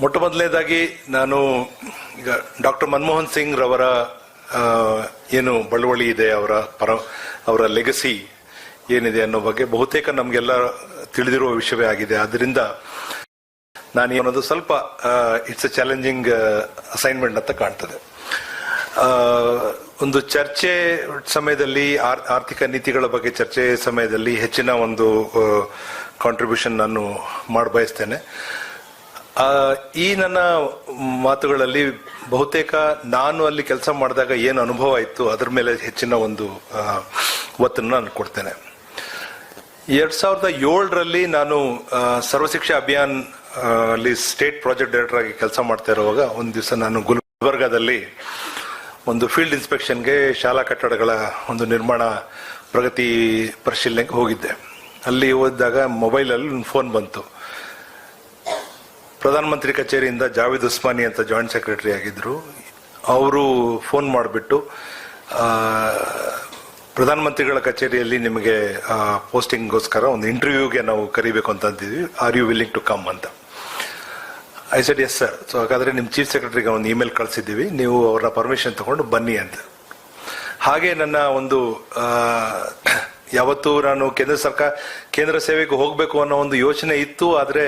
ಮೊಟ್ಟ ಮೊದಲನೇದಾಗಿ ನಾನು ಈಗ ಡಾಕ್ಟರ್ ಮನಮೋಹನ್ ಸಿಂಗ್ ರವರ ಏನು ಬಳುವಳಿ ಇದೆ, ಅವರ ಲೆಗಸಿ ಏನಿದೆ ಅನ್ನೋ ಬಗ್ಗೆ ಬಹುತೇಕ ನಮಗೆಲ್ಲ ತಿಳಿದಿರುವ ವಿಷಯವೇ ಆಗಿದೆ. ಆದ್ದರಿಂದ ನಾನು ಏನೊಂದು ಸ್ವಲ್ಪ ಇಟ್ಸ್ ಎ ಚಾಲೆಂಜಿಂಗ್ ಅಸೈನ್ಮೆಂಟ್ ಅಂತ ಕಾಣ್ತದೆ. ಒಂದು ಚರ್ಚೆ ಸಮಯದಲ್ಲಿ ಆರ್ಥಿಕ ನೀತಿಗಳ ಬಗ್ಗೆ ಚರ್ಚೆ ಸಮಯದಲ್ಲಿ ಹೆಚ್ಚಿನ ಒಂದು ಕಾಂಟ್ರಿಬ್ಯೂಷನ್ ನಾನು ಮಾಡಬಯಸ್ತೇನೆ. ಈ ನನ್ನ ಮಾತುಗಳಲ್ಲಿ ಬಹುತೇಕ ನಾನು ಅಲ್ಲಿ ಕೆಲಸ ಮಾಡಿದಾಗ ಏನು ಅನುಭವ ಇತ್ತು ಅದರ ಮೇಲೆ ಹೆಚ್ಚಿನ ಒಂದು ಒತ್ತನ್ನು ನಾನು ಕೊಡ್ತೇನೆ. 2007ರಲ್ಲಿ ನಾನು ಸರ್ವಶಿಕ್ಷಾ ಅಭಿಯಾನ್ ಅಲ್ಲಿ ಸ್ಟೇಟ್ ಪ್ರಾಜೆಕ್ಟ್ ಡೈರೆಕ್ಟರ್ ಆಗಿ ಕೆಲಸ ಮಾಡ್ತಾ ಇರುವಾಗ ಒಂದು ದಿವಸ ನಾನು ಗುಲ್ಬರ್ಗಾದಲ್ಲಿ ಒಂದು ಫೀಲ್ಡ್ ಇನ್ಸ್ಪೆಕ್ಷನ್ಗೆ ಶಾಲಾ ಕಟ್ಟಡಗಳ ಒಂದು ನಿರ್ಮಾಣ ಪ್ರಗತಿ ಪರಿಶೀಲನೆಗೆ ಹೋಗಿದ್ದೆ. ಅಲ್ಲಿ ಹೋದಾಗ ಮೊಬೈಲಲ್ಲಿ ಒಂದು ಫೋನ್ ಬಂತು. ಪ್ರಧಾನಮಂತ್ರಿ ಕಚೇರಿಯಿಂದ ಜಾವೇದ್ ಉಸ್ಮಾನಿ ಅಂತ ಜಾಯಿಂಟ್ ಸೆಕ್ರೆಟರಿ ಆಗಿದ್ರು. ಅವರು ಫೋನ್ ಮಾಡಿಬಿಟ್ಟು ಪ್ರಧಾನಮಂತ್ರಿಗಳ ಕಚೇರಿಯಲ್ಲಿ ನಿಮಗೆ ಪೋಸ್ಟಿಂಗ್ಗೋಸ್ಕರ ಒಂದು ಇಂಟರ್ವ್ಯೂಗೆ ನಾವು ಕರಿಬೇಕು ಅಂತ ಅಂತಿದ್ವಿ, are you willing to come ಅಂತ. I said yes sir. So ಹಾಗಾದ್ರೆ ನಿಮ್ಮ ಚೀಫ್ ಸೆಕ್ರೆಟರಿಗೆ ಒಂದು ಇಮೇಲ್ ಕಳಿಸಿದ್ದೀವಿ, ನೀವು ಅವ್ರನ್ನ ಪರ್ಮಿಷನ್ ತಗೊಂಡು ಬನ್ನಿ ಅಂತ. ಹಾಗೆ ನನ್ನ ಒಂದು ಯಾವತ್ತೂ ನಾನು ಕೇಂದ್ರ ಸೇವೆಗೆ ಹೋಗಬೇಕು ಅನ್ನೋ ಒಂದು ಯೋಚನೆ ಇತ್ತು. ಆದರೆ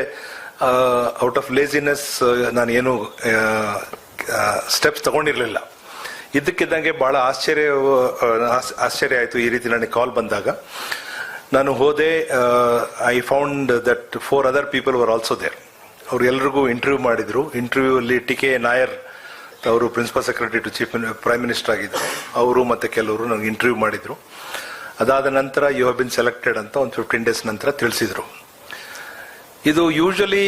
ಔಟ್ ಆಫ್ ಲೇಸಿನೆಸ್ ನಾನೇನು ಸ್ಟೆಪ್ಸ್ ತಗೊಂಡಿರ್ಲಿಲ್ಲ. ಇದ್ದಕ್ಕಿದ್ದಂಗೆ ಬಹಳ ಆಶ್ಚರ್ಯ ಆಯಿತು ಈ ರೀತಿ ನನಗೆ ಕಾಲ್ ಬಂದಾಗ. ನಾನು ಹೋದೆ. I found that 4 other people were also there. ಅವ್ರು ಎಲ್ರಿಗೂ ಇಂಟರ್ವ್ಯೂ ಮಾಡಿದ್ರು. ಇಂಟರ್ವ್ಯೂ ಅಲ್ಲಿ ಟಿ.ಕೆ. ನಾಯರ್ ಅವರು principal secretary to chief prime minister ಆಗಿದ್ರು. ಅವರು ಮತ್ತೆ ಕೆಲವರು ನನಗೆ ಇಂಟರ್ವ್ಯೂ ಮಾಡಿದ್ರು. ಅದಾದ ನಂತರ ಯು ಹ್ಯಾವ್ ಬಿನ್ ಸೆಲೆಕ್ಟೆಡ್ ಅಂತ ಒಂದು 15 days ನಂತರ ತಿಳಿಸಿದ್ರು. ಇದು ಯೂಶಲಿ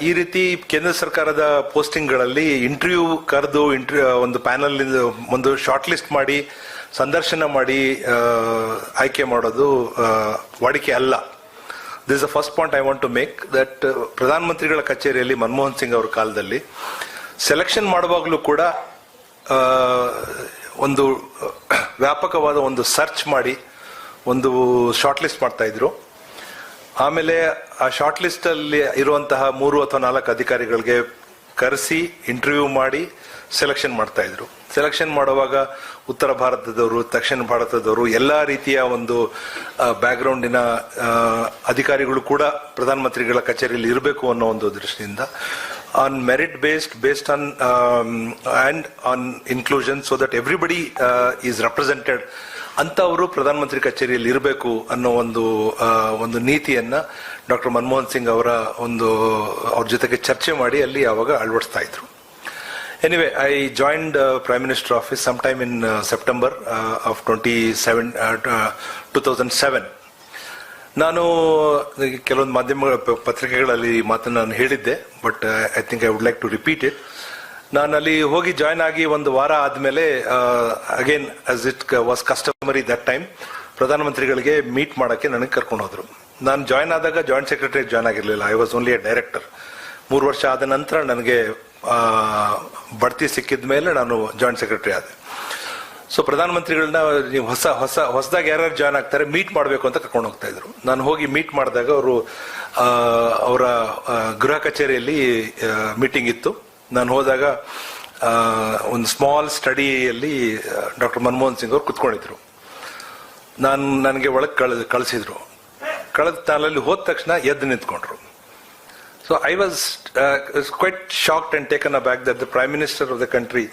ಈ ರೀತಿ ಕೇಂದ್ರ ಸರ್ಕಾರದ ಪೋಸ್ಟಿಂಗ್ಗಳಲ್ಲಿ ಇಂಟರ್ವ್ಯೂ ಕರೆದು ಒಂದು ಪ್ಯಾನಲ್ ಒಂದು ಶಾರ್ಟ್ ಲಿಸ್ಟ್ ಮಾಡಿ ಸಂದರ್ಶನ ಮಾಡಿ ಆಯ್ಕೆ ಮಾಡೋದು ವಾಡಿಕೆ ಅಲ್ಲ. This is the first point I want to make. That ಪ್ರಧಾನಮಂತ್ರಿಗಳ ಕಚೇರಿಯಲ್ಲಿ ಮನಮೋಹನ್ ಸಿಂಗ್ ಅವರ ಕಾಲದಲ್ಲಿ ಸೆಲೆಕ್ಷನ್ ಮಾಡುವಾಗಲೂ ಕೂಡ ಒಂದು ವ್ಯಾಪಕವಾದ ಒಂದು ಸರ್ಚ್ ಮಾಡಿ ಒಂದು ಶಾರ್ಟ್ ಲಿಸ್ಟ್ ಮಾಡ್ತಾ ಇದ್ರು. ಆಮೇಲೆ ಆ ಶಾರ್ಟ್ ಲಿಸ್ಟ್ ಅಲ್ಲಿ ಇರುವಂತಹ 3 ಅಥವಾ 4 ಅಧಿಕಾರಿಗಳಿಗೆ ಕರೆಸಿ ಇಂಟರ್ವ್ಯೂ ಮಾಡಿ ಸೆಲೆಕ್ಷನ್ ಮಾಡ್ತಾ ಇದ್ರು. ಸೆಲೆಕ್ಷನ್ ಮಾಡುವಾಗ ಉತ್ತರ ಭಾರತದವರು, ದಕ್ಷಿಣ ಭಾರತದವರು, ಎಲ್ಲಾ ರೀತಿಯ ಒಂದು ಬ್ಯಾಕ್ಗ್ರೌಂಡಿನ ಅಧಿಕಾರಿಗಳು ಕೂಡ ಪ್ರಧಾನಮಂತ್ರಿಗಳ ಕಚೇರಿಯಲ್ಲಿ ಇರಬೇಕು ಅನ್ನೋ ಒಂದು ದೃಷ್ಟಿಯಿಂದ on merit based on and on inclusion, so that everybody is represented ಅಂತ ಅವರು ಪ್ರಧಾನಮಂತ್ರಿ ಕಚೇರಿಯಲ್ಲಿ ಇರಬೇಕು ಅನ್ನೋ ಒಂದು ನೀತಿಯನ್ನ ಡಾಕ್ಟರ್ ಮನಮೋಹನ್ ಸಿಂಗ್ ಅವ್ರ ಜೊತೆಗೆ ಚರ್ಚೆ ಮಾಡಿ ಅಲ್ಲಿ ಯಾವಾಗ ಅಳವಡಿಸ್ತಾ ಇದ್ರು. Anyway, I joined prime minister office some time in September of 2007. ನಾನು ಕೆಲವೊಂದು ಮಾಧ್ಯಮ ಪತ್ರಿಕೆಗಳಲ್ಲಿ ಮಾತನ್ನು ನಾನು ಹೇಳಿದ್ದೆ, but I think I would like to repeat it. ನಾನು ಅಲ್ಲಿ ಹೋಗಿ ಜಾಯ್ನ್ ಆಗಿ 1 ವಾರ ಆದ್ಮೇಲೆ again as it was customary that time ಪ್ರಧಾನಮಂತ್ರಿಗಳಿಗೆ ಮೀಟ್ ಮಾಡಕ್ಕೆ ನನಗೆ ಕರ್ಕೊಂಡು ಹೋದ್ರು. ನಾನು ಜಾಯ್ನ್ ಆದಾಗ ಜಾಯಿಂಟ್ ಸೆಕ್ರೆಟರಿ ಜಾಯ್ನ್ ಆಗಿರ್ಲಿಲ್ಲ. I was only a director. 3 ವರ್ಷ ಆದ ನಂತರ ನನಗೆ ಬಡ್ತಿ ಸಿಕ್ಕಿದ ಮೇಲೆ ನಾನು ಜಾಯಿಂಟ್ ಸೆಕ್ರೆಟರಿ ಆದೆ. ಸೊ ಪ್ರಧಾನಮಂತ್ರಿಗಳನ್ನ ನೀವು ಹೊಸದಾಗಿ ಯಾರ್ಯಾರು ಜಾಯ್ನ್ ಆಗ್ತಾರೆ ಮೀಟ್ ಮಾಡಬೇಕು ಅಂತ ಕರ್ಕೊಂಡು ಹೋಗ್ತಾ ಇದ್ರು. ನಾನು ಹೋಗಿ ಮೀಟ್ ಮಾಡಿದಾಗ ಅವರ ಗೃಹ ಕಚೇರಿಯಲ್ಲಿ ಮೀಟಿಂಗ್ ಇತ್ತು. ನಾನು ಹೋದಾಗ ಒಂದು ಸ್ಮಾಲ್ ಸ್ಟಡಿಯಲ್ಲಿ ಡಾಕ್ಟರ್ ಮನಮೋಹನ್ ಸಿಂಗ್ ಅವರು ಕುತ್ಕೊಂಡಿದ್ರು. ನನಗೆ ಒಳಗೆ ಕಳಿಸಿದ್ರು. ತಾನಲ್ಲಿ ಹೋದ ತಕ್ಷಣ ಎದ್ದು ನಿಂತ್ಕೊಂಡ್ರು. So I was quite shocked and taken aback that the prime minister of the country,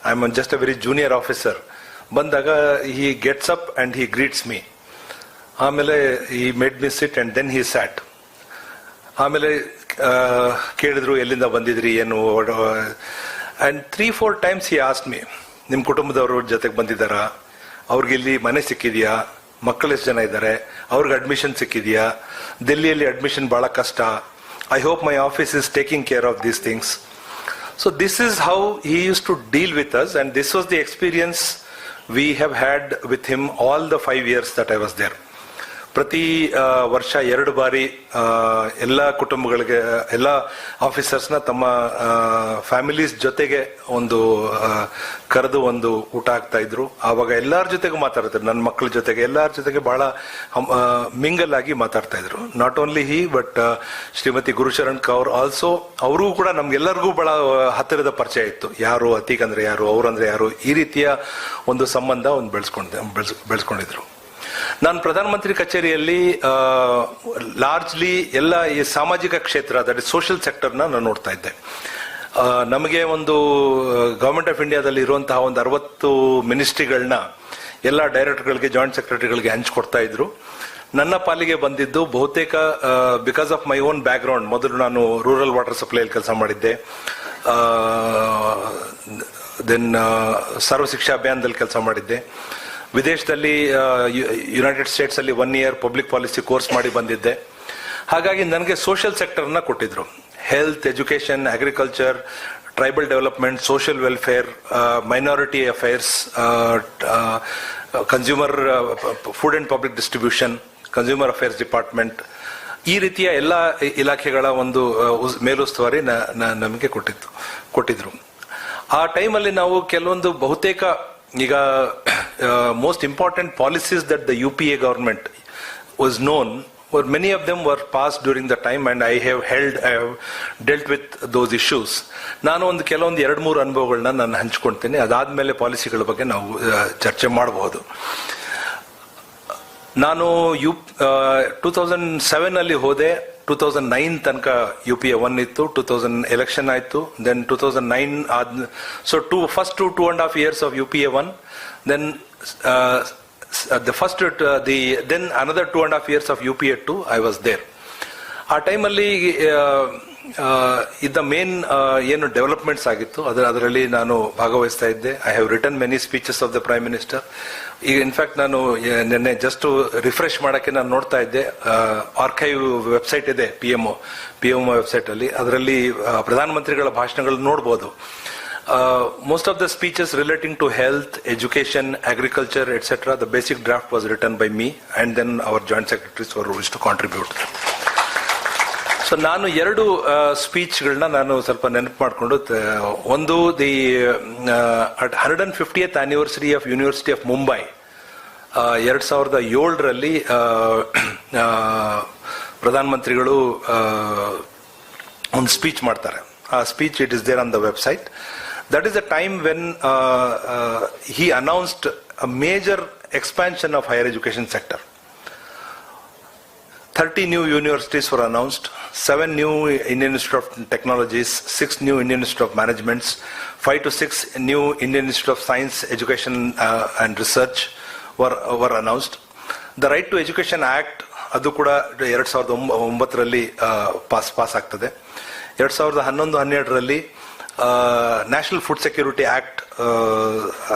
I am just a very junior officer, ಬಂದಾಗ he gets up and he greets me. ಆಮೇಲೆ he made me sit and then he sat. ಆಮೇಲೆ ಕೇಳಿದ್ರು ಎಲ್ಲಿಂದ ಬಂದಿದ್ರಿ ಏನು, and 3-4 times he asked me, ನಿಮ್ಮ ಕುಟುಂಬದವ್ರ ಜೊತೆಗೆ ಬಂದಿದ್ದಾರಾ, ಅವ್ರಿಗೆ ಇಲ್ಲಿ ಮನೆ ಸಿಕ್ಕಿದ್ಯಾ, ಮಕ್ಕಳು ಎಷ್ಟು ಜನ ಇದ್ದಾರೆ, ಅವ್ರಿಗೆ ಅಡ್ಮಿಷನ್ ಸಿಕ್ಕಿದ್ಯಾ, ಡೆಲ್ಲಿಯಲ್ಲಿ ಅಡ್ಮಿಷನ್ ಬಹಳ ಕಷ್ಟ, I hope my office is taking care of these things. So this is how he use to deal with us, and this was the experience we have had with him all the 5 years that I was there. ಪ್ರತಿ ವರ್ಷ 2 ಬಾರಿ ಎಲ್ಲ ಕುಟುಂಬಗಳಿಗೆ ಎಲ್ಲ ಆಫೀಸರ್ಸ್ನ ತಮ್ಮ families ಜೊತೆಗೆ ಒಂದು ಕರೆದು ಒಂದು ಊಟ ಆಗ್ತಾ ಇದ್ರು. ಆವಾಗ ಎಲ್ಲರ ಜೊತೆಗೂ ಮಾತಾಡ್ತಾರೆ, ನನ್ನ ಮಕ್ಕಳ ಜೊತೆಗೆ ಎಲ್ಲರ ಜೊತೆಗೆ ಬಹಳ ಮಿಂಗಲ್ ಆಗಿ ಮಾತಾಡ್ತಾ ಇದ್ರು. Not only he but Shrimati Gursharan Kaur also, ಅವರು ಕೂಡ ನಮ್ಗೆಲ್ಲರಿಗೂ ಬಹಳ ಹತ್ತಿರದ ಪರಿಚಯ ಇತ್ತು. ಯಾರು ಅತೀಕ್ ಅಂದ್ರೆ ಯಾರು, ಅವ್ರಂದ್ರೆ ಯಾರು, ಈ ರೀತಿಯ ಒಂದು ಸಂಬಂಧ ಒಂದು ಬೆಳೆಸ್ಕೊಂಡಿದ್ರು. ನಾನು ಪ್ರಧಾನಮಂತ್ರಿ ಕಚೇರಿಯಲ್ಲಿ ಲಾರ್ಜ್ಲಿ ಎಲ್ಲ ಈ ಸಾಮಾಜಿಕ ಕ್ಷೇತ್ರ, ದಟ್ ಇಸ್ ಸೋಷಿಯಲ್ ಸೆಕ್ಟರ್ನ ನಾನು ನೋಡ್ತಾ ಇದ್ದೆ. ನಮಗೆ ಒಂದು ಗವರ್ಮೆಂಟ್ ಆಫ್ ಇಂಡಿಯಾದಲ್ಲಿ ಇರುವಂತಹ ಒಂದು 60 ಮಿನಿಸ್ಟ್ರಿಗಳನ್ನ ಎಲ್ಲ ಡೈರೆಕ್ಟರ್ಗಳಿಗೆ, ಜಾಯಿಂಟ್ ಸೆಕ್ರೆಟರಿಗಳಿಗೆ ಹಂಚ್ಕೊಡ್ತಾ ಇದ್ರು. ನನ್ನ ಪಾಲಿಗೆ ಬಂದಿದ್ದು ಬಹುತೇಕ because of my own back ground. ಮೊದಲು ನಾನು ರೂರಲ್ ವಾಟರ್ ಸಪ್ಲೈಯಲ್ಲಿ ಕೆಲಸ ಮಾಡಿದ್ದೆ, ದೆನ್ ಸರ್ವ ಶಿಕ್ಷಾ ಅಭಿಯಾನದಲ್ಲಿ ಕೆಲಸ ಮಾಡಿದ್ದೆ, ವಿದೇಶದಲ್ಲಿ ಯುನೈಟೆಡ್ ಸ್ಟೇಟ್ಸ್ ಅಲ್ಲಿ 1 year ಪಬ್ಲಿಕ್ ಪಾಲಿಸಿ ಕೋರ್ಸ್ ಮಾಡಿ ಬಂದಿದ್ದೆ. ಹಾಗಾಗಿ ನನಗೆ ಸೋಷಿಯಲ್ ಸೆಕ್ಟರ್ನ ಕೊಟ್ಟಿದ್ರು. Health, education, agriculture, tribal development, social welfare, minority affairs, consumer food and public distribution, consumer affairs department, ಈ ರೀತಿಯ ಎಲ್ಲ ಇಲಾಖೆಗಳ ಒಂದು ಮೇಲುಸ್ತುವಾರಿ ನಮಗೆ ಕೊಟ್ಟಿದ್ರು. ಆ ಟೈಮಲ್ಲಿ ನಾವು ಕೆಲವೊಂದು ಬಹುತೇಕ ಈಗ most important policies that the UPA government was known, or many of them were passed during the time, and I have dealt with those issues. ನಾನು ಒಂದು ಕೆಲವೊಂದು 2-3 ಅನುಭವಗಳನ್ನ ನಾನು ಹಂಚ್ಕೊಳ್ತೇನೆ. ಅದಾದ್ಮೇಲೆ ಪಾಲಿಸಿಗಳ ಬಗ್ಗೆ ನಾವು ಚರ್ಚೆ ಮಾಡಬಹುದು. ನಾನು 2007 ಅಲ್ಲಿ ಹೋದೆ. 2009 ತನಕ UPA 1 ಇತ್ತು. 2000 ಎಲೆಕ್ಷನ್ ಆಯ್ತು. Then 2009 so first 2.5 years of UPA 1, then then another 2.5 years of UPA 2 I was there. ಆ ಟೈಮಲ್ಲಿ ಇದ್ದ ಮೇನ್ ಏನು ಡೆವಲಪ್ಮೆಂಟ್ಸ್ ಆಗಿತ್ತು ಅದರಲ್ಲಿ ನಾನು ಭಾಗವಹಿಸ್ತಾ ಇದ್ದೆ. I have written many speeches of the prime minister. ಈಗ ಇನ್ಫ್ಯಾಕ್ಟ್ ನಾನು ನಿನ್ನೆ ಜಸ್ಟ್ ರಿಫ್ರೆಶ್ ಮಾಡಕ್ಕೆ ನಾನು ನೋಡ್ತಾ ಇದ್ದೆ, ಆರ್ಕೈವ್ ವೆಬ್ಸೈಟ್ ಇದೆ PMO ವೆಬ್ಸೈಟ್ ಅಲ್ಲಿ, ಅದರಲ್ಲಿ ಪ್ರಧಾನಮಂತ್ರಿಗಳ ಭಾಷಣಗಳು ನೋಡ್ಬೋದು. Most of the speeches relating to health, education, agriculture, etc., the basic draft was written by me, and then our joint secretaries were used to contribute. So ನಾನು 2 ಸ್ಪೀಚ್ಗಳನ್ನ ನಾನು ಸ್ವಲ್ಪ ನೆನಪು ಮಾಡಿಕೊಂಡು, ಒಂದು the 150th anniversary of university of Mumbai 2007ರಲ್ಲಿ ಪ್ರಧಾನಮಂತ್ರಿಗಳು ಒಂದು ಸ್ಪೀಚ್ ಮಾಡ್ತಾರೆ. ಆ speech it is there on the website. That is the time when he announced a major expansion of higher education sector. 30 new universities were announced, 7 new Indian Institute of Technologies, 6 new Indian Institute of Managements, 5 to 6 new Indian Institute of Science, Education and Research were announced. The Right to Education Act, ಅದು ಕೂಡ 2009ರಲ್ಲಿ pass ಆಗ್ತದೆ. 2011-12ರಲ್ಲಿ national food security act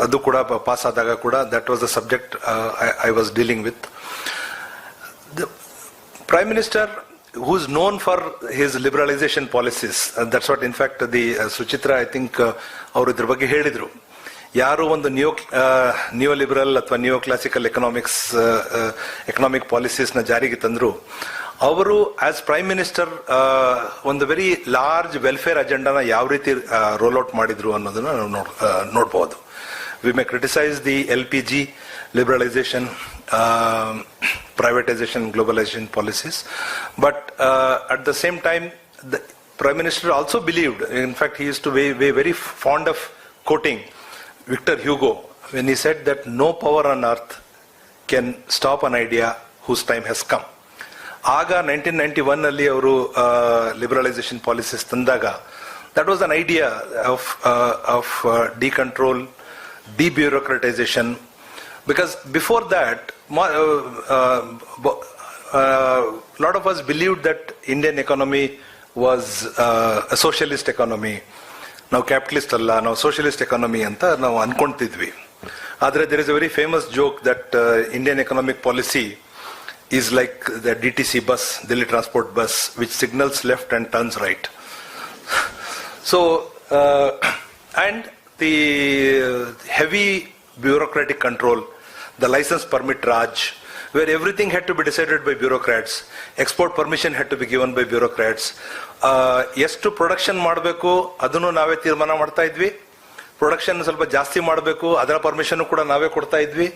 ಅದು ಕೂಡ pass ಆದಾಗ ಕೂಡ that was the subject I was dealing with. The prime minister who is known for his liberalization policies, that's what in fact the Suchitra I think ಅವರು ಇದ್ರ ಬಗ್ಗೆ ಹೇಳಿದ್ರು. ಯಾರು ಒಂದು ನ್ಯೂ ಲಿಬರಲ್ ಅಥವಾ ನ್ಯೂ ಕ್ಲಾಸಿಕಲ್ ಎಕನಾಮಿಕ್ ಪಾಲಿಸೀಸ್ ನ ಜಾರಿಗೆ ತಂದ್ರು, ಅವರು ಆಸ್ ಪ್ರೈಮ್ ಮಿನಿಸ್ಟರ್ ಒಂದು ವೆರಿ ಲಾರ್ಜ್ ವೆಲ್ಫೇರ್ ಅಜೆಂಡಾನ ಯಾವ ರೀತಿ ರೋಲ್ ಔಟ್ ಮಾಡಿದ್ರು ಅನ್ನೋದನ್ನ ನಾವು ನೋಡಬಹುದು. We may criticise the LPG liberalization, privatization, globalization policies, but at the same time the prime minister also believed, in fact he used to be very fond of quoting Victor Hugo when he said that no power on earth can stop an idea whose time has come. ಆಗ 1991 ಅಲ್ಲಿ ಅವರು liberalisation policies ತಂದಾಗ that was an idea of decontrol, debureaucratisation. Because before that lot of us believed that Indian economy was a socialist economy. ನಾವು capitalist ಅಲ್ಲ, ನಾವು socialist economy ಅಂತ ನಾವು ಅನ್ಕೊಂತಿದ್ವಿ. ಆದರೆ there is a very famous joke that Indian economic policy is like the DTC bus, Delhi Transport Bus, which signals left and turns right. So, and the heavy bureaucratic control, the license permit Raj, where everything had to be decided by bureaucrats. Export permission had to be given by bureaucrats. ಎಷ್ಟು production ಮಾಡಬೇಕು ಅದನ್ನು ನಾವೇ ತೀರ್ಮಾನ ಮಾಡ್ತಾ ಇದ್ವಿ. Production ಸ್ವಲ್ಪ ಜಾಸ್ತಿ ಮಾಡಬೇಕು ಅದರ ಪರ್ಮಿಷನ್ ಕೂಡ ನಾವೇ ಕೊಡ್ತಾ ಇದ್ವಿ.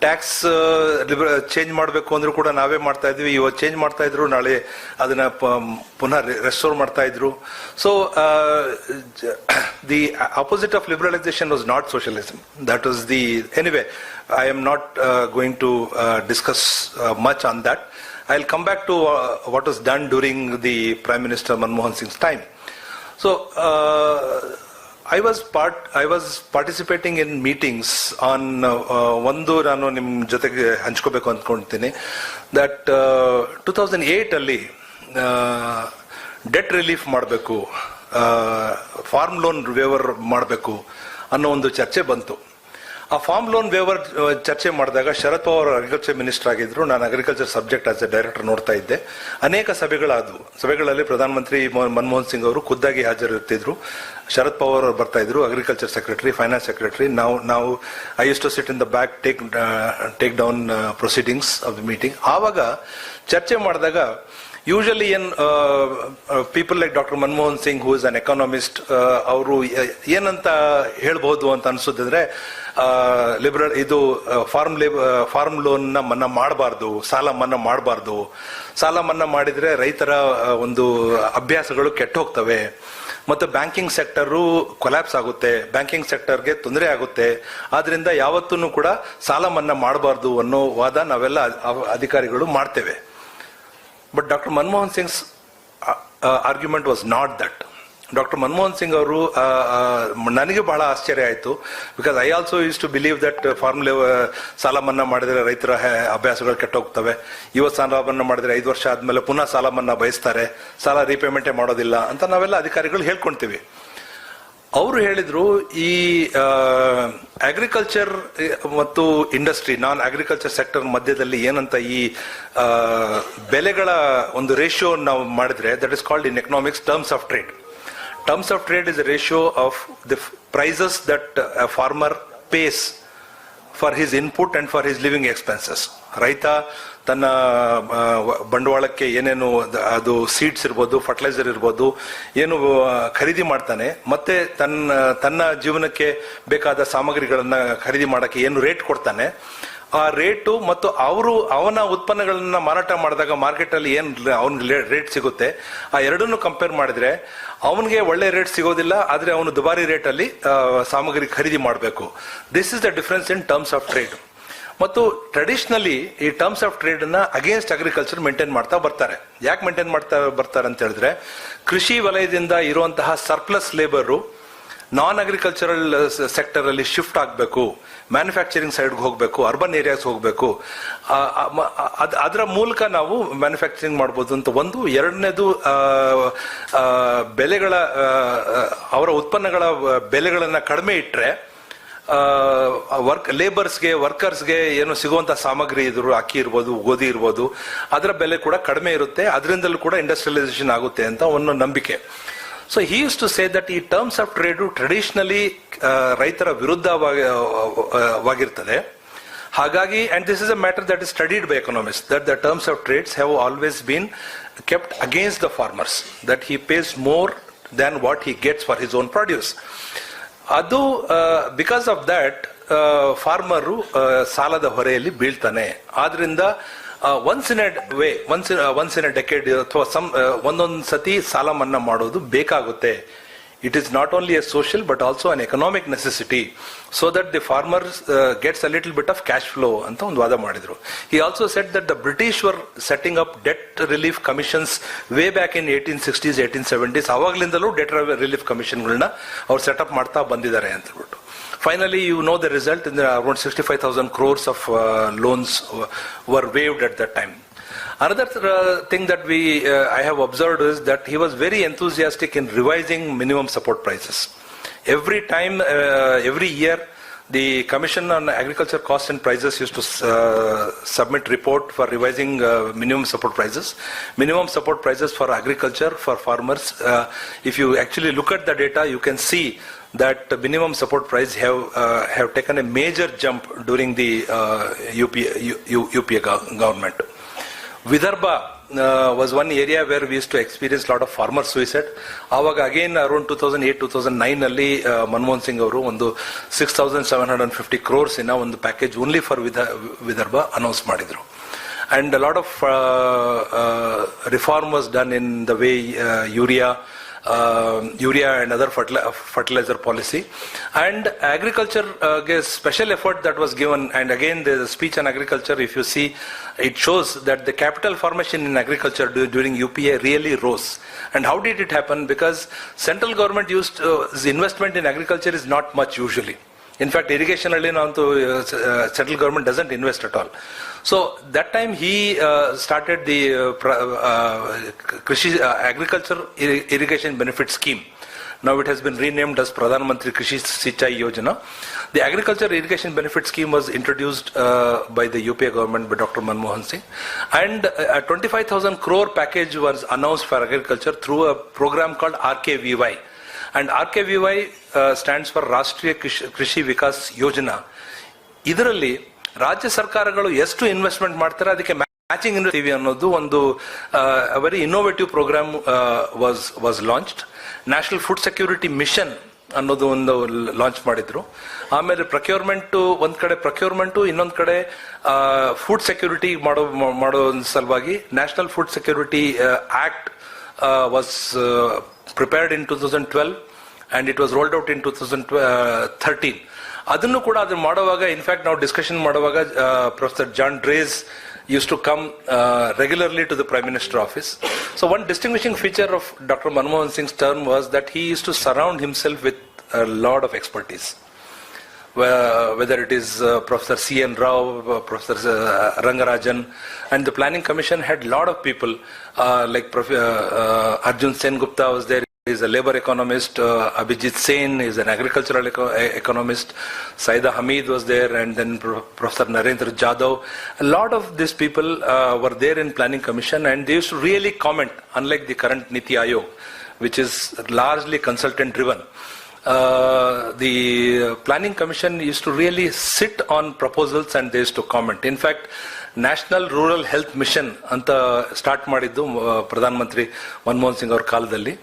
ಟ್ಯಾಕ್ಸ್ ಚೇಂಜ್ ಮಾಡಬೇಕು ಅಂದ್ರೂ ಕೂಡ ನಾವೇ ಮಾಡ್ತಾ ಇದ್ವಿ. ಇವತ್ತು ಚೇಂಜ್ ಮಾಡ್ತಾ ಇದ್ರು, ನಾಳೆ ಅದನ್ನ ಪುನಃ ರೆಸ್ಟೋರ್ ಮಾಡ್ತಾ ಇದ್ರು. So the opposite of liberalisation was not socialism. That was the anyway I am not going to discuss much on that. I'll come back to what was done during the Prime Minister Manmohan Singh's time. So I was participating in meetings on ಒಂದು ನಾನು ನಿಮ್ಮ ಜೊತೆಗೆ ಹಂಚ್ಕೋಬೇಕು ಅಂದ್ಕೊಳ್ತೀನಿ. that 2008 ಅಲ್ಲಿ debt relief ಮಾಡಬೇಕು, form loan waiver ಮಾಡಬೇಕು ಅನ್ನೋ ಒಂದು ಚರ್ಚೆ ಬಂತು. ಆ ಫಾರ್ಮ್ ಲೋನ್ ವೇವರ್ ಚರ್ಚೆ ಮಾಡಿದಾಗ ಶರದ್ ಪವಾರ್ ಅಗ್ರಿಕಲ್ಚರ್ ಮಿನಿಸ್ಟರ್ ಆಗಿದ್ರು. ನಾನು agriculture subject as A director ನೋಡ್ತಾ ಇದ್ದೆ. ಅನೇಕ ಸಭೆಗಳಾದವು. ಸಭೆಗಳಲ್ಲಿ ಪ್ರಧಾನಮಂತ್ರಿ ಮನಮೋಹನ್ ಸಿಂಗ್ ಅವರು ಖುದ್ದಾಗಿ ಹಾಜರಿರ್ತಿದ್ರು. ಶರದ್ ಪವಾರ್ ಅವರು ಬರ್ತಾ ಇದ್ರು, ಅಗ್ರಿಕಲ್ಚರ್ ಸೆಕ್ರೆಟರಿ, ಫೈನಾನ್ಸ್ ಸೆಕ್ರೆಟರಿ. ನಾವು I use to sit in the back, take down proceedings of the meeting. ಆವಾಗ ಚರ್ಚೆ ಮಾಡಿದಾಗ usually people like doctor Manmohan Singh, who is an economist, ಅವರು ಏನಂತ ಹೇಳ್ಬಹುದು ಅಂತ ಅನ್ಸುತ್ತಿದ್ರೆ, ಇದು ಫಾರ್ಮ್ ಲೋನ್ ನ ಮನ್ನಾ ಮಾಡಬಾರ್ದು, ಸಾಲ ಮನ್ನಾ ಮಾಡಬಾರ್ದು. ಸಾಲ ಮನ್ನಾ ಮಾಡಿದ್ರೆ ರೈತರ ಒಂದು ಅಭ್ಯಾಸಗಳು ಕೆಟ್ಟ ಹೋಗ್ತವೆ ಮತ್ತು ಬ್ಯಾಂಕಿಂಗ್ ಸೆಕ್ಟರ್ ಕೊಲ್ಯಾಪ್ಸ್ ಆಗುತ್ತೆ, ಬ್ಯಾಂಕಿಂಗ್ ಸೆಕ್ಟರ್ಗೆ ತೊಂದರೆ ಆಗುತ್ತೆ. ಆದ್ರಿಂದ ಯಾವತ್ತೂ ಕೂಡ ಸಾಲ ಮನ್ನಾ ಮಾಡಬಾರ್ದು ಅನ್ನೋ ವಾದ ನಾವೆಲ್ಲ ಅಧಿಕಾರಿಗಳು ಮಾಡ್ತೇವೆ. But Dr. Manmohan Singh's argument was not that. Dr. Manmohan Singh ಅವರು ನನಗೆ ಬಹಳ ಆಶ್ಚರ್ಯ ಆಯಿತು. Because I also use to believe that ಸಾಲ ಮನ್ನಾ ಮಾಡಿದ್ರೆ ರೈತರ ಅಭ್ಯಾಸಗಳು ಕೆಟ್ಟೋಗ್ತವೆ. ಇವತ್ತು ಸಾಲ ಮನ್ನಾ ಮಾಡಿದ್ರೆ 5 ವರ್ಷ ಆದ್ಮೇಲೆ ಪುನಃ ಸಾಲ ಮನ್ನಾ ಬಯಸ್ತಾರೆ, ಸಾಲ ರೀಪೇಮೆಂಟೇ ಮಾಡೋದಿಲ್ಲ ಅಂತ ನಾವೆಲ್ಲ ಅಧಿಕಾರಿಗಳು ಹೇಳ್ಕೊಂತೀವಿ. ಅವರು ಹೇಳಿದ್ರು, ಈ ಅಗ್ರಿಕಲ್ಚರ್ ಮತ್ತು ಇಂಡಸ್ಟ್ರಿ, ನಾನ್ ಅಗ್ರಿಕಲ್ಚರ್ ಸೆಕ್ಟರ್ ಮಧ್ಯದಲ್ಲಿ ಏನಂತ ಈ ಬೆಲೆಗಳ ಒಂದು ರೇಷಿಯೋ ನಾವು ಮಾಡಿದ್ರೆ, that is called in economics terms of trade. Terms of trade is a ratio of the prices that a farmer pays for his input and for his living expenses. ರೈತ ತನ್ನ ಬಂಡವಾಳಕ್ಕೆ ಏನೇನು, ಅದು ಸೀಡ್ಸ್ ಇರ್ಬೋದು, fertiliser ಇರ್ಬೋದು, ಏನು ಖರೀದಿ ಮಾಡ್ತಾನೆ, ಮತ್ತೆ ತನ್ನ ಜೀವನಕ್ಕೆ ಬೇಕಾದ ಸಾಮಗ್ರಿಗಳನ್ನ ಖರೀದಿ ಮಾಡಕ್ಕೆ ಏನು ರೇಟ್ ಕೊಡ್ತಾನೆ, ಆ ರೇಟು ಮತ್ತು ಅವನ ಉತ್ಪನ್ನಗಳನ್ನ ಮಾರಾಟ ಮಾಡಿದಾಗ ಮಾರ್ಕೆಟ್ ಅಲ್ಲಿ ಏನ್ ಅವನಿಗೆ ರೇಟ್ ಸಿಗುತ್ತೆ, ಆ ಎರಡನ್ನು ಕಂಪೇರ್ ಮಾಡಿದ್ರೆ ಅವನಿಗೆ ಒಳ್ಳೆ ರೇಟ್ ಸಿಗೋದಿಲ್ಲ, ಆದ್ರೆ ಅವನು ದುಬಾರಿ ರೇಟ್ ಅಲ್ಲಿ ಸಾಮಗ್ರಿ ಖರೀದಿ ಮಾಡಬೇಕು. This is the difference in terms of trade. ಮತ್ತು ಟ್ರೆಡಿಷನಲಿ ಈ ಟರ್ಮ್ಸ್ ಆಫ್ ಟ್ರೇಡ್ ನ ಅಗೇನ್ಸ್ಟ್ ಅಗ್ರಿಕಲ್ಚರ್ ಮೇಂಟೈನ್ ಮಾಡ್ತಾ ಬರ್ತಾರೆ. ಯಾಕೆ ಮೇಂಟೈನ್ ಮಾಡ್ತಾ ಬರ್ತಾರೆ ಅಂತ ಹೇಳಿದ್ರೆ, ಕೃಷಿ ವಲಯದಿಂದ ಇರುವಂತಹ ಸರ್ಪ್ಲಸ್ ಲೇಬರ್ ನಾನ್ ಅಗ್ರಿಕಲ್ಚರಲ್ ಸೆಕ್ಟರ್ ಅಲ್ಲಿ ಶಿಫ್ಟ್ ಆಗಬೇಕು, ಮ್ಯಾನುಫ್ಯಾಕ್ಚರಿಂಗ್ ಸೈಡ್ಗೆ ಹೋಗಬೇಕು, ಅರ್ಬನ್ ಏರಿಯಾಸ್ ಹೋಗಬೇಕು, ಅದರ ಮೂಲಕ ನಾವು ಮ್ಯಾನುಫ್ಯಾಕ್ಚರಿಂಗ್ ಮಾಡ್ಬೋದು ಅಂತ ಒಂದು. ಎರಡನೇದು, ಬೆಲೆಗಳ ಅವರ ಉತ್ಪನ್ನಗಳ ಬೆಲೆಗಳನ್ನ ಕಡಿಮೆ ಇಟ್ಟರೆ ವರ್ಕರ್ಸ್ಗೆ ಏನು ಸಿಗುವಂತ ಸಾಮಗ್ರಿ ಇದ್ರು, ಅಕ್ಕಿ ಇರ್ಬೋದು, ಗೋಧಿ ಇರ್ಬೋದು, ಅದರ ಬೆಲೆ ಕೂಡ ಕಡಿಮೆ ಇರುತ್ತೆ, ಅದರಿಂದಲೂ ಕೂಡ ಇಂಡಸ್ಟ್ರಿಯಲೈಸೇಷನ್ ಆಗುತ್ತೆ ಅಂತ ಒಂದು ನಂಬಿಕೆ. So he use to say that ಈ ಟರ್ಮ್ಸ್ ಆಫ್ ಟ್ರೇಡ್ ಟ್ರೆಡಿಷನಲಿ ರೈತರ ವಿರುದ್ಧವಾಗಿರ್ತದೆ. ಹಾಗಾಗಿ, and this is a matter that is studied by economist, that the terms of trades have always been kept against the farmers, that he pays more than what he gets for his own produce. ಅದು because of that farmer ಸಾಲದ ಹೊರೆಯಲ್ಲಿ ಬೀಳ್ತಾನೆ. ಆದ್ರಿಂದ once in a decade ಅಥವಾ ಒಂದೊಂದು ಸತಿ ಸಾಲ ಮನ್ನಾ ಮಾಡೋದು ಬೇಕಾಗುತ್ತೆ. It is not only a social but also an economic necessity, so that the farmer gets a little bit of cash flow ಅಂತ ಒಂದು ವಾದ ಮಾಡಿದ್ರು. He also said that the British were setting up debt relief commissions way back in 1860s 1870s. ಅವಾಗ್ಲಿಂದಲೂ debt relief ಕಮಿಷನ್ಗಳನ್ನ ಅವ್ರು setup ಮಾಡ್ತಾ ಬಂದಿದ್ದಾರೆ ಅಂತ ಹೇಳ್ಬಿಟ್ಟು. Finally, you know the result. In around 65,000 crores of loans were waived at that time. Another thing that I have observed is that he was very enthusiastic in revising minimum support prices. Every time, every year, the Commission on Agriculture Costs and Prices used to submit report for revising minimum support prices. Minimum support prices for agriculture, for farmers. If you actually look at the data, you can see that the minimum support price have taken a major jump during the UPA government. Vidarbha was one area where we used to experience a lot of farmer suicide. Aವಾಗ again around 2008-2009 ಅಲ್ಲಿ ಮನಮೋಹನ್ ಸಿಂಗ್ ಅವರು ಒಂದು 6,750 crores ಇನ್ನ ಒಂದು package only for Vidarbha announce ಮಾಡಿದ್ರು. And a lot of reform was done in the way urea and other fertilizer policy, and agriculture special effort that was given. And again, the speech on agriculture, if you see, it shows that the capital formation in agriculture during UPA really rose. And how did it happen? Because central government used investment in agriculture is not much usually. In fact, irrigation central government doesn't invest at all. So that time he started the agriculture irrigation benefit scheme. Now it has been renamed as Pradhan Mantri Krishi Sinchai Yojana. The agriculture irrigation benefit scheme was introduced by the UPA government by Dr. Manmohan Singh, and a 25,000 crore package was announced for agriculture through a program called RKVY. And RKVY stands for Rashtriya Krishi Vikas Yojana. ಇದರಲ್ಲಿ ರಾಜ್ಯ ಸರ್ಕಾರಗಳು ಎಷ್ಟು investment ಮಾಡ್ತಾರೆ ಅದಕ್ಕೆ matching incentive ಅನ್ನೋದು ಒಂದು very innovative programme was launched. National food security mission ಅನ್ನೋದು ಒಂದು ಲಾಂಚ್ ಮಾಡಿದ್ರು. ಆಮೇಲೆ ಪ್ರೊಕ್ಯೂರ್ಮೆಂಟ್ ಒಂದ್ ಕಡೆ ಪ್ರೊಕ್ಯೂರ್ಮೆಂಟ್, ಇನ್ನೊಂದ್ ಕಡೆ ಫುಡ್ ಸೆಕ್ಯೂರಿಟಿ ಮಾಡೋ ಸಲುವಾಗಿ national food security act was prepared in 2012 and it was rolled out in 2013. ಅದನ್ನು ಕೂಡ ಅದನ್ನು ಮಾಡುವಾಗ, ಇನ್ಫ್ಯಾಕ್ಟ್ ನಾವು ಡಿಸ್ಕಷನ್ ಮಾಡುವಾಗ professor Jean Dreze used to come regularly to the Prime Minister office. So one distinguishing feature of Dr. Manmohan Singh's term was that he used to surround himself with a lot of expertise. Whether it is Professor C.N. Rao, Professor Rangarajan, and the Planning Commission had a lot of people like Arjun Sen Gupta was there. He is a labor economist. Abhijit Sen is an agricultural economist. Saida Hamid was there, and then Professor Narendra Jadhav. A lot of these people were there in Planning Commission, and they used to really comment, unlike the current Niti Aayog, which is largely consultant driven. The Planning Commission used to really sit on proposals and they used to comment. In fact, National Rural Health Mission ಅಂತ start ಮಾಡಿದ್ದು ಪ್ರಧಾನ ಮಂತ್ರಿ ಮನಮೋಹನ್ ಸಿಂಗ್ ಅವ್ರ ಕಾಲದಲ್ಲಿ.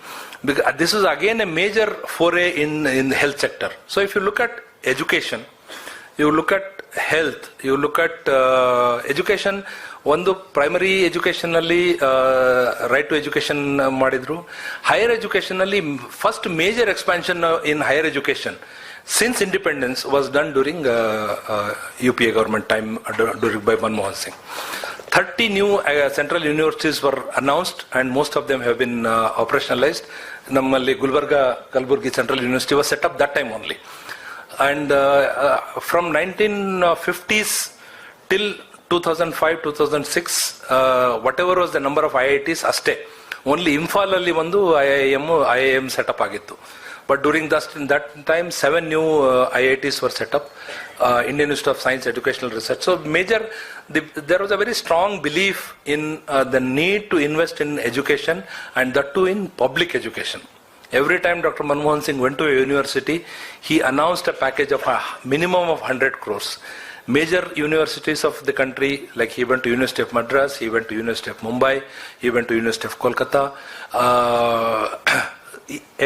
This is again a major foray in the health sector. So if you look at education, you look at health, you look at education, ಒಂದು primary education ಅಲ್ಲಿ right to education ಮಾಡಿದ್ರು. Higher education ಅಲ್ಲಿ first major expansion in higher education since independence was done during UPA government time during by Manmohan Singh. 30 new central universities were announced and most of them have been operationalized. Nammalli Gulbarga Kalburgi Central University was set up that time only. And from 1950s till 2005-2006, whatever was the number of IITs ಅಷ್ಟೇ. Only Imphal ಅಲ್ಲಿ ಒಂದು IIM setup ಆಗಿತ್ತು. But during that time, 7 new IITs were set up, Indian Institute of Science Educational Research. So there was a very strong belief in the need to invest in education, and that too in public education. Every time Dr. Manmohan Singh went to a university, he announced a package of a minimum of 100 crores. Major universities of the country, like he went to University of Madras, he went to University of Mumbai, he went to University of Kolkata.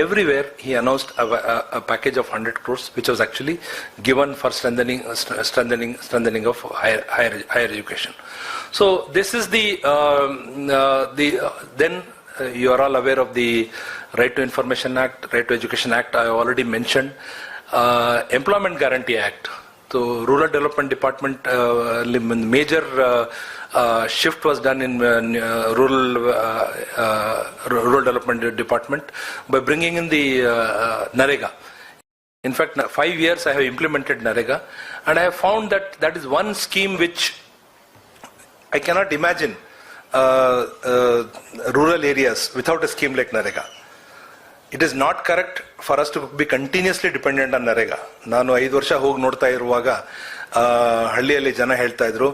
Everywhere he announced a package of 100 crores, which was actually given for strengthening of higher education. So this is then you are all aware of the Right to Information Act, Right to Education Act. I already mentioned Employment Guarantee Act. So Rural Development Department major shift was done in rural development department by bringing in the NREGA. In fact, 5 years I have implemented NREGA, and I have found that is one scheme which I cannot imagine rural areas without a scheme like NREGA. It is not correct for us to be continuously dependent on NREGA. ನಾನು 5 ವರ್ಷ ಹೋಗಿ ನೋಡ್ತಾ ಇರುವಾಗ ಹಳ್ಳಿಯಲ್ಲಿ ಜನ ಹೇಳ್ತಾ ಇದ್ರು,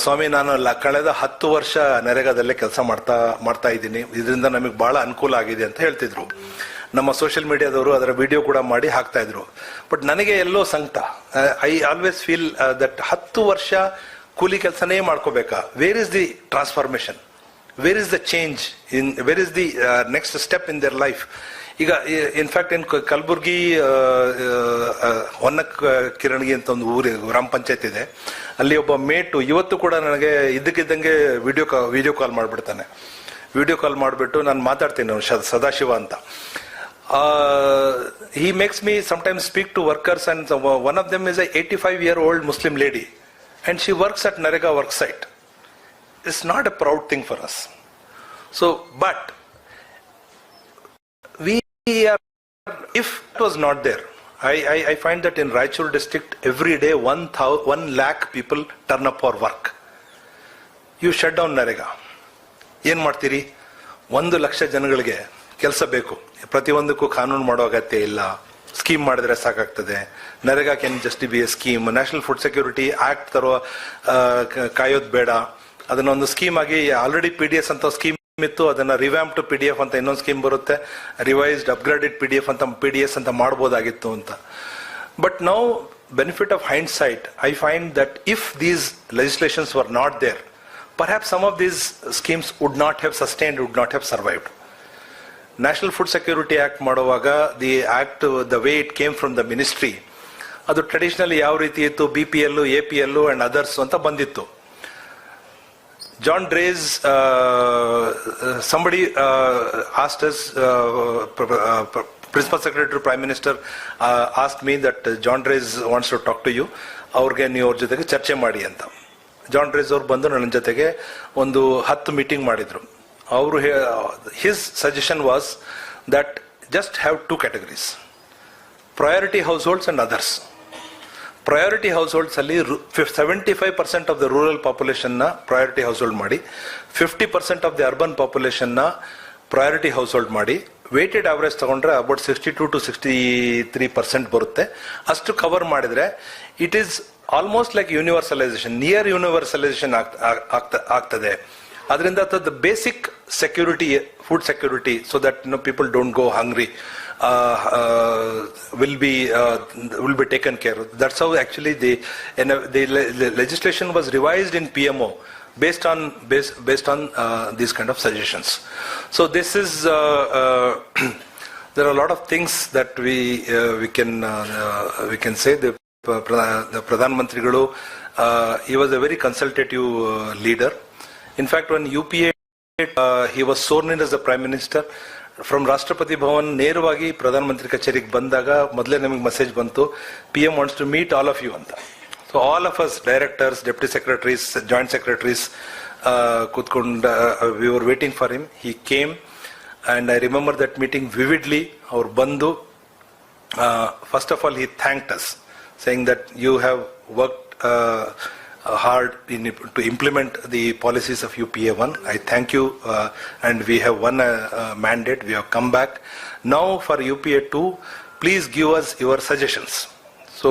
ಸ್ವಾಮಿ ನಾನು ಕಳೆದ 10 ವರ್ಷ ನರೇಗಾದಲ್ಲೇ ಕೆಲಸ ಮಾಡ್ತಾ ಇದ್ದೀನಿ, ಇದರಿಂದ ನಮಗೆ ಬಹಳ ಅನುಕೂಲ ಆಗಿದೆ ಅಂತ ಹೇಳ್ತಿದ್ರು. ನಮ್ಮ ಸೋಷಿಯಲ್ ಮೀಡಿಯಾದವರು ಅದರ ವಿಡಿಯೋ ಕೂಡ ಮಾಡಿ ಹಾಕ್ತಾ ಇದ್ರು. ಬಟ್ ನನಗೆ ಎಲ್ಲೋ ಸಂಕಟ. ಐ ಆಲ್ವೇಸ್ ಫೀಲ್ ದಟ್ 10 ವರ್ಷ ಕೂಲಿ ಕೆಲಸನೇ ಮಾಡ್ಕೋಬೇಕಾ? Where is the transformation? Where is the change? Where is the next step in their life? ಈಗ ಇನ್ಫ್ಯಾಕ್ಟ್ ಇನ್ ಕಲಬುರ್ಗಿ ಹೊನ್ನ ಕಿರಣಗಿ ಅಂತ ಒಂದು ಊರು ಗ್ರಾಮ ಪಂಚಾಯತ್ ಇದೆ, ಅಲ್ಲಿ ಒಬ್ಬ ಮೇಟು ಇವತ್ತು ಕೂಡ ನನಗೆ ಇದ್ದಕ್ಕಿದ್ದಂಗೆ ವಿಡಿಯೋ ಕಾಲ್ ಮಾಡಿಬಿಡ್ತಾನೆ. ವಿಡಿಯೋ ಕಾಲ್ ಮಾಡಿಬಿಟ್ಟು ನಾನು ಮಾತಾಡ್ತೀನಿ, ಸದಾಶಿವ ಅಂತ. he makes me sometimes speak to workers, and one of them is a 85-year-old Muslim lady, and she works at Narega work site. It's not a proud thing for us. So, but we are, if it was not there, I find that in Raichur district every day 1 lakh people turn up for work. You shut down Narega. ಏನ್ ಮಾಡ್ತೀರಿ? 1 ಲಕ್ಷ ಜನಗಳಿಗೆ ಕೆಲಸ ಬೇಕು. ಪ್ರತಿಯೊಂದಕ್ಕೂ ಕಾನೂನು ಮಾಡೋ ಅಗತ್ಯ ಇಲ್ಲ, ಸ್ಕೀಮ್ ಮಾಡಿದ್ರೆ ಸಾಕಾಗ್ತದೆ. NREGA can just B A scheme. National food security act ತರೋ ಕಾಯೋದು ಬೇಡ, ಅದನ್ನೊಂದು ಸ್ಕೀಮ್ ಆಗಿ ಆಲ್ರೆಡಿ PDS ಅಂತ ಸ್ಕೀಮ್ ಇತ್ತು, ಅದನ್ನ ರಿವ್ಯಾಂಪ್ ಟು PDF ಅಂತ ಇನ್ನೊಂದು ಸ್ಕೀಮ್ ಬರುತ್ತೆ, ರಿವೈಸ್ಡ್ ಅಪ್ಗ್ರೇಡೆಡ್ PDF ಅಂತ PDS ಅಂತ ಮಾಡ್ಬೋದಾಗಿತ್ತು ಅಂತ. But now benefit of hindsight, I find that if these legislations were not there, perhaps some of these schemes would not have sustained, would not have survived. National Food Security Act ಮಾಡುವಾಗ, the act, the way it came from the ministry, ಅದು traditionally ಯಾವ ರೀತಿ ಇತ್ತು, BPL, APL and others ಅಂತ ಬಂದಿತ್ತು. John Drey's, somebody asked us, Principal Secretary Prime Minister asked me that John Drey's wants to talk to you, ಅವ್ರಿಗೆ ನೀವು ಅವ್ರ ಜೊತೆಗೆ ಚರ್ಚೆ ಮಾಡಿ ಅಂತ. ಜಾನ್ ಡ್ರೇಸ್ ಅವ್ರು ಬಂದು ನನ್ನ ಜೊತೆಗೆ ಒಂದು 10 ಮೀಟಿಂಗ್ ಮಾಡಿದ್ರು. ಅವರು his suggestion was that just have 2 categories, priority house holds and others. Priority house holds ಅಲ್ಲಿ 75% ಆಫ್ ದ ರೂರಲ್ ಪಾಪ್ಯುಲೇಷನ್ ನ ಪ್ರಯಾರಿಟಿ ಹೌಸ್ ಹೋಲ್ಡ್ ಮಾಡಿ, 50% ಆಫ್ ದ ಅರ್ಬನ್ ಪಾಪ್ಯುಲೇಷನ್ ನ ಪ್ರಯಾರಿಟಿ ಹೌಸ್ ಹೋಲ್ಡ್ ಮಾಡಿ, ವೇಟೆಡ್ ಆವರೇಜ್ ತಗೊಂಡ್ರೆ about 62 to 63% ಬರುತ್ತೆ. ಅಷ್ಟು cover ಮಾಡಿದ್ರೆ it is almost like universalisation, near universalisation ಆಗ್ತದೆ. ಅದರಿಂದ the basic security, food security, so that people don't go hungry, will be taken care of. That's how actually the legislation was revised in PMO based on these kind of suggestions. So this is there are a lot of things that we can say. The Pradhan Mantrigalu, he was a very consultative leader. In fact, when UPA he was sworn in as the Prime Minister, from Rashtrapati Bhavan ನೇರವಾಗಿ ಪ್ರಧಾನ ಮಂತ್ರಿ ಕಚೇರಿಗೆ ಬಂದಾಗ ಮೊದಲೇ ನಮಗೆ message ಬಂತು, PM wants to meet all of you ಅಂತ. So all of us, directors, deputy secretaries, joint secretaries, ಕೂತ್ಕೊಂಡು we were waiting for him. He came and I remember that meeting vividly. ಅವ್ರು ಬಂದು first of all he thanked us, saying that you have worked hard to implement the policies of UPA1. I thank you, and we have won a mandate. We have come back. Now for UPA2, please give us your suggestions. So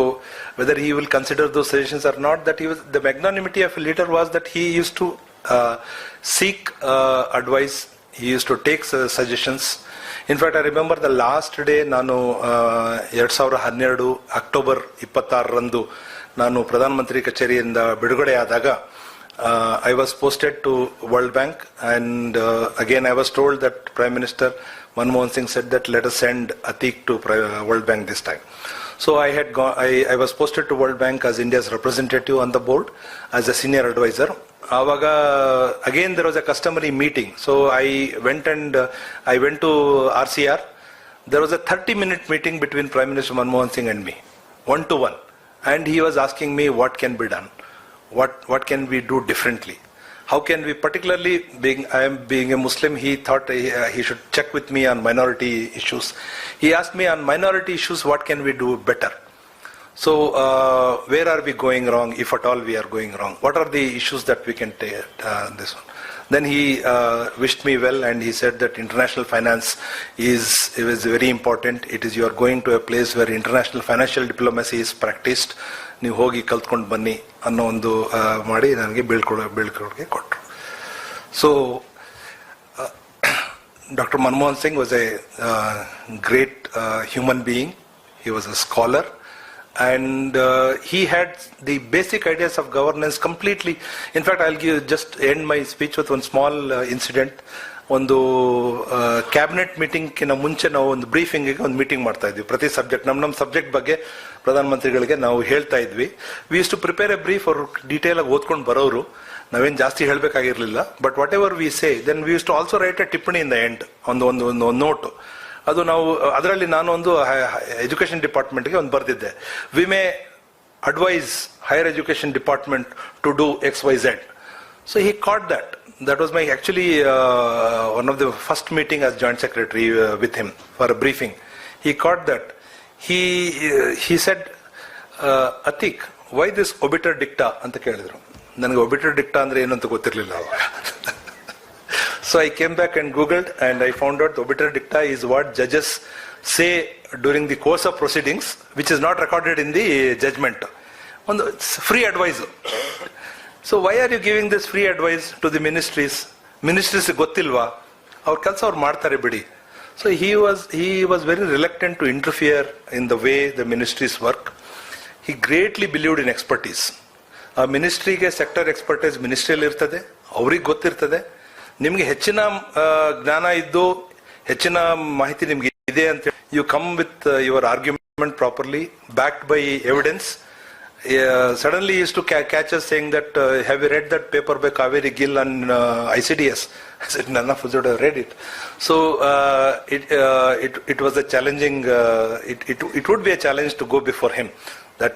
whether he will consider those suggestions or not, that the magnanimity of a leader was that he used to seek advice. He used to take suggestions. In fact, I remember the last day, ನಾನು 2012 October 26ರಂದು ನಾನು ಪ್ರಧಾನ ಮಂತ್ರಿ ಕಚೇರಿಯಿಂದ ಬಿಡುಗಡೆ ಆದಾಗ, I was posted to World Bank, and again I was told that Prime Minister Manmohan Singh said that let us send Atiq to World Bank this time. So I was posted to World Bank as India's representative on the board as a senior advisor. Avaga again there was a customary meeting, so I went to RCR. There was a 30-minute meeting between Prime Minister Manmohan Singh and me, 1-to-1, and he was asking me what can be done, what can we do differently, how can we, particularly being a Muslim, he thought he should check with me on minority issues. He asked me on minority issues, what can we do better? So where are we going wrong, if at all we are going wrong? What are the issues that we can take this one? Then he wished me well, and he said that international finance is very important. It is, you are going to a place where international financial diplomacy is practiced. ನೀವು ಹೋಗಿ ಕಲ್ತ್ಕೊಂಡು ಬನ್ನಿ ಅನ್ನೋ ಒಂದು ಮಾಡಿ ನನಗೆ ಬೀಳ್ಕೊಡುಗೆ ಕೊಟ್ಟರು. So Dr. Manmohan Singh was a great human being. He was a scholar, and he had the basic ideas of governance completely. In fact, I'll just end my speech with one small incident. ಒಂದು cabinet ಮೀಟಿಂಗ್ಕಿಂತ ಮುಂಚೆ ನಾವು ಒಂದು ಬ್ರೀಫಿಂಗಿಗೆ ಒಂದು meeting ಮಾಡ್ತಾ ಇದ್ವಿ. ಪ್ರತಿ subject ನಮ್ಮ subject ಬಗ್ಗೆ ಪ್ರಧಾನಮಂತ್ರಿಗಳಿಗೆ ನಾವು ಹೇಳ್ತಾ ಇದ್ವಿ. We use to prepare a brief, ಅವರು ಡೀಟೇಲ್ ಆಗಿ ಓದ್ಕೊಂಡು ಬರೋರು, ನಾವೇನು ಜಾಸ್ತಿ ಹೇಳಬೇಕಾಗಿರ್ಲಿಲ್ಲ. But whatever we say, then we use to also write a ಟಿಪ್ಪಣಿ ಇನ್ ದ ಎಂಡ್, ಒಂದು ನೋಟು. ಅದು ನಾವು ಅದರಲ್ಲಿ ನಾನು ಒಂದು ಎಜುಕೇಶನ್ ಡಿಪಾರ್ಟ್ಮೆಂಟ್ಗೆ ಒಂದು ಬರೆದಿದ್ದೆ, we may advise higher education department to do XYZ. So he caught that. That was my actually one of the first meeting as joint secretary with him for a briefing. He caught that. He said, Atik, why this obiter dicta anta kelidru. Nanage obiter dicta andre ಏನು ಅಂತ ಗೊತ್ತಿರಲಿಲ್ಲ ಅವಾಗ. So I came back and googled, and I found out the obiter dicta is what judges say during the course of proceedings, which is not recorded in the judgment. One free advice. So why are you giving this free advice to the ministries? Ministries ಗೊತ್ತಿಲ್ವಾ, ಅವ್ರ ಕೆಲಸ ಅವ್ರು ಮಾಡ್ತಾರೆ ಬಿಡಿ. So he was very reluctant to interfere in the way the ministries work. He greatly believed in expertise. ಆ ಮಿನಿಸ್ಟ್ರಿಗೆ sector expertise ಮಿನಿಸ್ಟ್ರಿಯಲ್ಲಿ ಇರ್ತದೆ, ಅವ್ರಿಗೆ ಗೊತ್ತಿರ್ತದೆ. ನಿಮ್ಗೆ ಹೆಚ್ಚಿನ ಜ್ಞಾನ ಇದ್ದು ಹೆಚ್ಚಿನ ಮಾಹಿತಿ ನಿಮ್ಗೆ ಇದೆ ಅಂತ you come with your argument properly backed by evidence. Suddenly he used to catch us saying that, have you read that paper by Kaveri Gill on ICDS? I said, none of us would have read it. So it was a challenging, it would be a challenge to go before him, that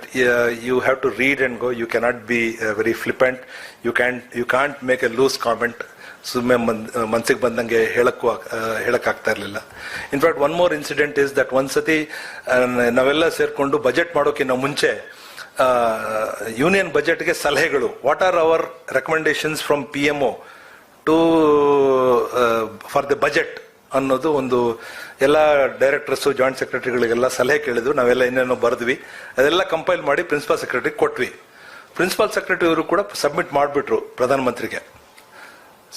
you have to read and go. You cannot be very flippant. You can't make a loose comment. ಸುಮ್ಮನೆ ಮನ್ಸಿಗೆ ಬಂದಂಗೆ ಹೇಳಕ್ಕಾಗ್ತಾ ಇರಲಿಲ್ಲ. In fact one more incident is that ಒಂದ್ಸತಿ ನಾವೆಲ್ಲ ಸೇರ್ಕೊಂಡು budget ಮಾಡೋಕ್ಕಿಂತ ಮುಂಚೆ ಯೂನಿಯನ್ ಬಜೆಟ್ಗೆ ಸಲಹೆಗಳು, what are our recommendations from PMO to for the budget ಅನ್ನೋದು ಒಂದು ಎಲ್ಲ ಡೈರೆಕ್ಟರ್ಸು ಜಾಯಿಂಟ್ ಸೆಕ್ರೆಟರಿಗಳಿಗೆಲ್ಲ ಸಲಹೆ ಕೇಳಿದ್ವು. ನಾವೆಲ್ಲ ಏನೇನೋ ಬರೆದ್ವಿ, ಅದೆಲ್ಲ ಕಂಪೈಲ್ ಮಾಡಿ ಪ್ರಿನ್ಸಿಪಲ್ ಸೆಕ್ರೆಟರಿ ಕೊಟ್ವಿ. ಪ್ರಿನ್ಸಿಪಲ್ ಸೆಕ್ರೆಟರಿ ಅವರು ಕೂಡ ಸಬ್ಮಿಟ್ ಮಾಡಿಬಿಟ್ರು ಪ್ರಧಾನಮಂತ್ರಿಗೆ.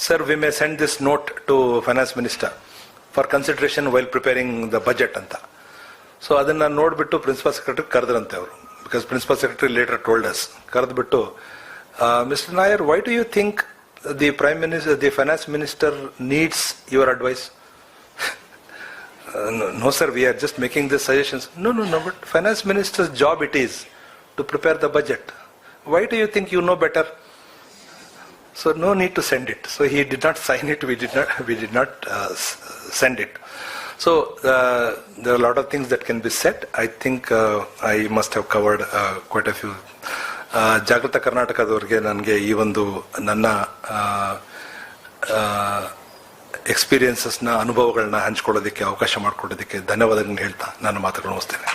Sir, we may send this note to finance minister for consideration while preparing the budget ಅಂತ. ಸೊ ಅದನ್ನ ನೋಡ್ಬಿಟ್ಟು ಪ್ರಿನ್ಸಿಪಲ್ ಸೆಕ್ರೆಟರಿ ಕರೆದ್ರಂತೆ ಅವರು, because principal secretary later told us, karadbittu, Mr. Nair, why do you think the prime minister, the finance minister needs your advice? No sir, we are just making the suggestions. No, but finance minister's job it is to prepare the budget. Why do you think you know better? So no need to send it. So he did not sign it. We did not send it. So there are a lot of things that can be said. I think I must have covered quite a few. ಜಾಗೃತ ಕರ್ನಾಟಕದವರಿಗೆ ನನಗೆ ಈ ಒಂದು ನನ್ನ ಎಕ್ಸ್ಪೀರಿಯನ್ಸಸ್ನ ಅನುಭವಗಳನ್ನ ಹಂಚ್ಕೊಳ್ಳೋದಕ್ಕೆ ಅವಕಾಶ ಮಾಡಿಕೊಡೋದಕ್ಕೆ ಧನ್ಯವಾದಗಳನ್ನ ಹೇಳ್ತಾ ನಾನು ಮಾತುಗಳನ್ನು ಮುಗಿಸ್ತೇನೆ.